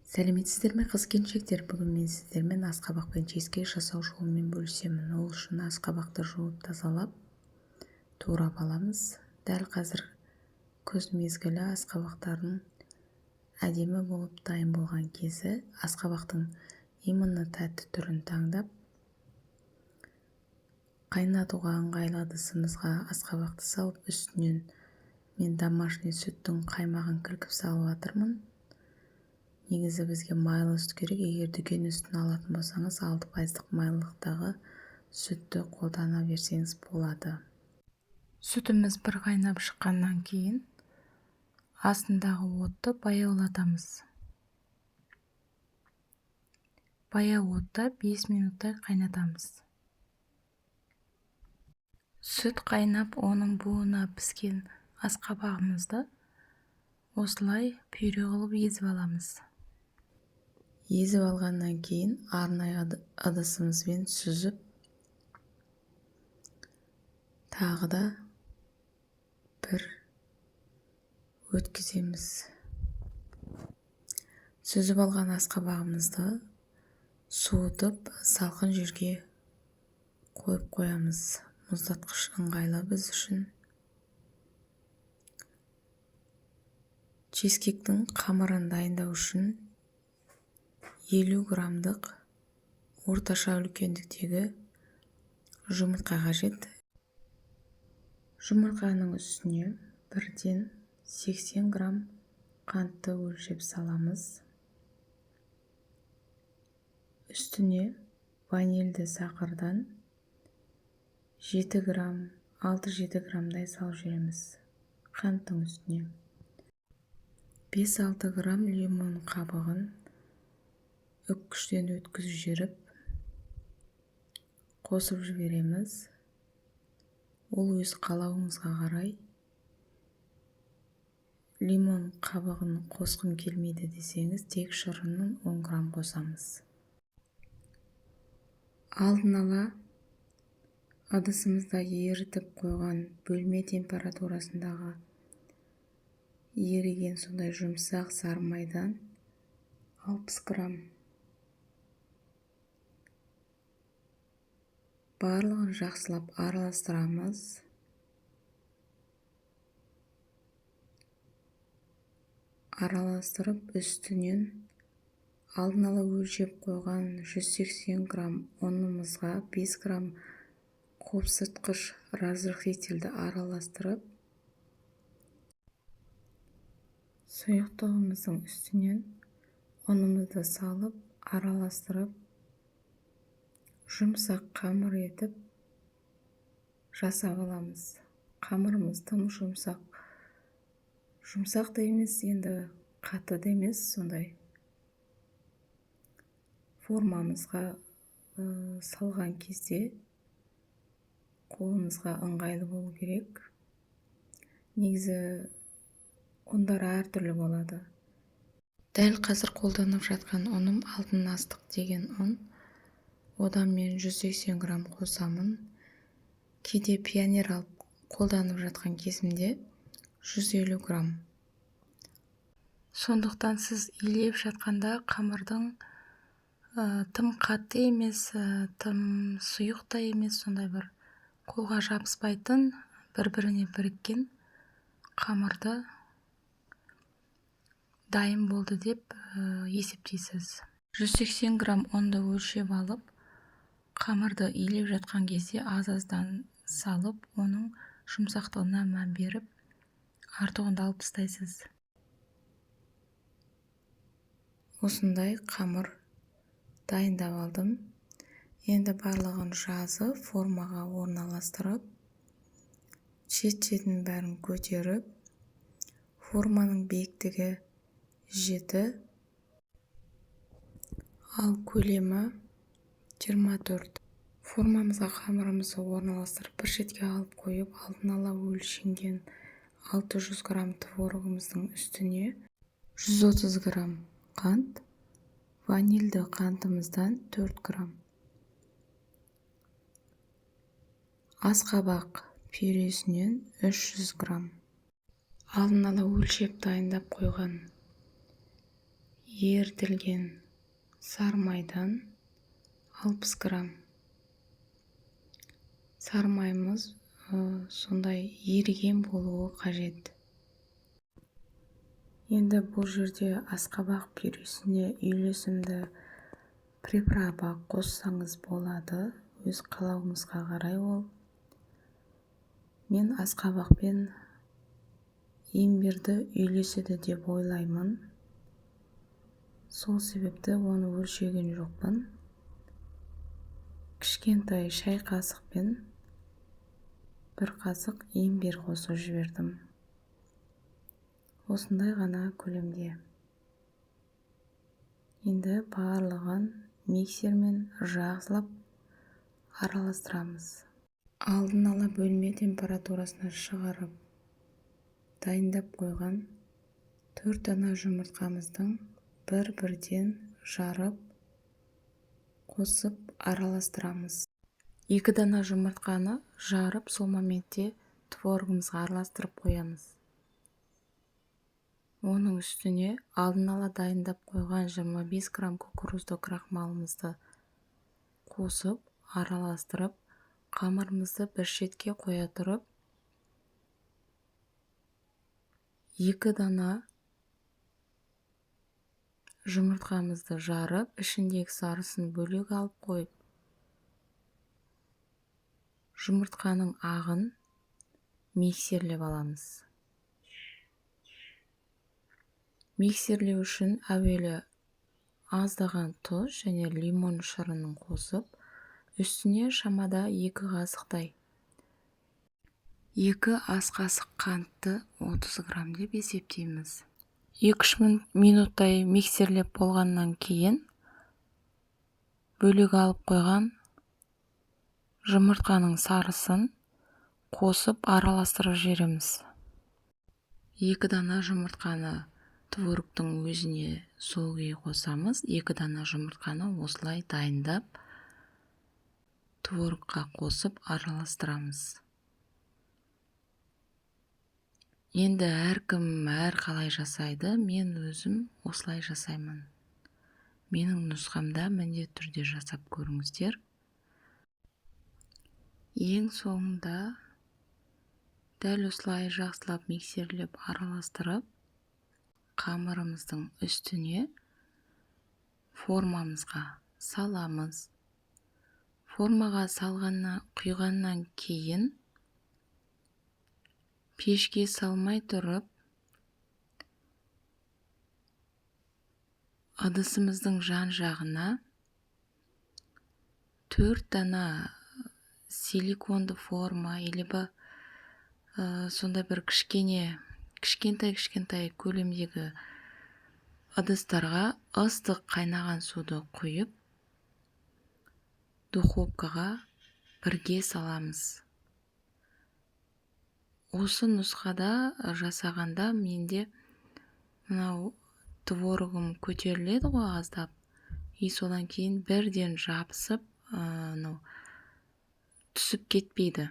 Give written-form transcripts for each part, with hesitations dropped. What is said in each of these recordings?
Сәлеметсіздер ме қыз-келіншектер? Бүгін мен сіздермен асқабақпен чизкейк жасау жолымен бөлісемін. Ол үшін асқабақты жуып тазалап, турап аламыз. Дәл қазір күз мезгілі асқабақтардың әдемі болып дайын болған кезі. Асқабақтың именно тәтті түрін таңдап, қайнатуға ыңғайлы ыдысымызға асқабақты салып, үстінен мен домашний сүттің қаймағын кілкіп салып жатырмын. Негізі бізге майлы сүт керек. Егер дүкен сүтін алатын болсаңыз, 6% майлылықтағы сүтті қолдана берсеңіз болады. Сүтіміз бір қайнап шыққаннан кейін астындағы отты баяулатамыз. Баяу отта 5 минуттай қайнатамыз. Сүт қайнап, оның буына піскен асқабағымызды осылай пюре қылып езіп аламыз. Езіп алғаннан кейін арнайы ыдысымызбен сүзіп, тағы да бір өткіземіз. Сүзіп алған асқабағымызды суытып, салқын жерге қойып қоямыз. Мұздатқыш ыңғайлы біз үшін. Чизкейктің қамырын дайындау үшін 50 грамдық орташа үлкендіктегі жұмыртқа қажет. Жұмыртқаның үстіне бірден 80 грамм қантты өлшеп саламыз. Үстіне ванильді сақырдан 7 грамм, 6-7 граммдай салып жібереміз. Қанттың үстіне 5-6 грамм лимон қабығын үккіштен өткізіп жіберіп, қосып жібереміз. Ол өз қалауыңызға қарай. Лимон қабығын қосқым келмейді десеңіз, тек шырынын 10 грамм қосамыз. Алдын ала ыдысымызда ерітіп қойған бөлме температурасындағы еріген сондай жұмсақ сары майдан 60 грамм. Барлығын жақсылап араластырамыз. Араластырып, үстінен алдын ала өлшеп қойған 180 грамм ұнымызға 5 грамм қопсытқыш разрыхлительді араластырып, сұйықтығымыздың үстінен ұнымызды салып, араластырып, жұмсақ қамыр етіп жасап аламыз. Қамырымыз тым жұмсақ. Жұмсақ та емес, енді қатты да емес, сондай. Формамызға салған кезде қолымызға ыңғайлы болу керек. Негізі ұндар әртүрлі болады. Дәл қазір қолданып жатқан ұным алтын астық деген ұн. Одан мен 180 грамм қосамын. Кейде пионер алып қолданып жатқан кезімде 150 грамм. Сондықтан сіз илеп жатқанда қамырдың тым қатты емес, тым сұйық та емес, сондай бір қолға жабыспайтын, бір-біріне біріккен қамырды дайын болды деп есептейсіз. 180 грамм ұнды өлшеп алып, қамырды илеп жатқан кезде аз-аздан салып, оның жұмсақтығына мән беріп, артығында алып тастайсыз. Осындай қамыр дайындап алдым. Енді барлығын жазып, формаға орналастырып, шет-шетін бәрін көтеріп, форманың биіктігі 7, ал көлемі 24. Формамызға қамырымызды орналастырып, бір шетке алып қойып, алдын ала өлшенген 600 грамм творогымыздың үстіне 130 грамм қант, ванильді қантымыздан 4 грамм. Асқабақ пюресінен 300 грамм. Алдын ала өлшеп дайындап қойған ерітілген сары майдан 60 грамм. Сары майымыз сондай еріген болуы қажет. Енді бұл жерде асқабақ пюресіне үйлесімді приправа қоссаңыз болады, өз қалауыңызға қарай ол. Мен асқабақпен имбирді үйлеседі деп ойлаймын. Сол себепті оны өлшеген жоқпын. Кішкентай шай қасықпен 1 қасық имбир қосып жібердім. Осындай ғана көлемде. Енді барлығын миксермен жақсылап араластырамыз. Алдын ала бөлме температурасына шығарып дайындап қойған 4 дана жұмыртқамыздың бір-бірден жарып қосып араластырамыз. 2 дана жұмыртқаны жарып сол моментте творогымызға араластырып қоямыз. Оның үстіне алдын ала дайындап қойған 25 грамм кукурузды крахмалымызды қосып араластырып, қамырымызды бір шетке қоя тұрып, 2 дана жұмыртқамызды жарып, ішіндегі сарысын бөлек алып қойып, жұмыртқаның ағын миксерлеп аламыз. Миксерлеу үшін әуелі аздаған тұз және лимон шырынын қосып, үстіне шамада 2 қасықтай 2 ас қасық қантты 30 грамм деп есептейміз. 2-3 минуттай миксерлеп болғаннан кейін бөлек алып қойған жұмыртқаның сарысын қосып араластырып жібереміз. 2 дана жұмыртқаны творогтың өзіне сол күйі қосамыз. 2 дана жұмыртқаны осылай дайындап, творогқа қосып араластырамыз. Енді әркім қалай жасайды, мен өзім осылай жасаймын. Менің нұсқамда міндетті түрде жасап көріңіздер. Ең соңында дәл осылай жақсылап миксерлеп араластырып, қамырымыздың үстіне формамызға саламыз. Формаға құйғаннан кейін пешке салмай тұрып, ыдысымыздың жан жағына 4 дана силиконды форма елебі сонда бір кішкентай көлемдегі ыдыстарға ыстық қайнаған суды құйып, духовкаға бірге саламыз. Осы нұсқада жасағанда менде мынау творогым көтеріледі ғой аздап, содан кейін бірден жабысып, түсіп кетпейді.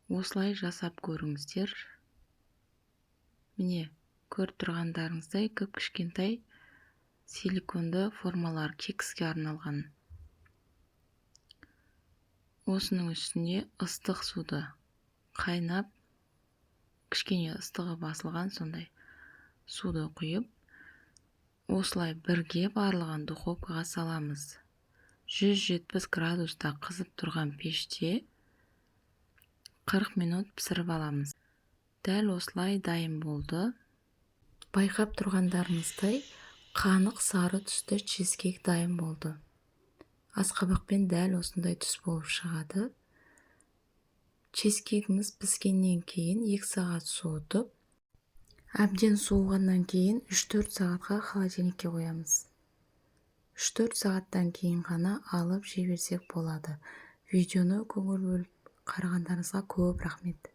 Осылай жасап көріңіздер. Міне, көріп тұрғандарыңыздай кішкентай силиконды формалар кекске арналған. Осының үстіне ыстық суды қайнап, кішкене ыстығы басылған сондай суды құйып, осылай бірге барлығын духовкаға саламыз. 170 градуста қызып тұрған пеште 40 минут пісіріп аламыз. Дәл осылай дайын болды. Байқап тұрғандарыңыздай қанық сары түсті чизкейк дайын болды. Асқабақпен дәл осындай түс болып шығады. Чизкейкіміз піскеннен кейін 2 сағат суытып, әбден суығаннан кейін 3-4 сағатқа холодильникке қоямыз. 3-4 сағаттан кейін ғана алып жей берсек болады. Видеоны көңіл бөліп қарағандарыңызға көп рахмет.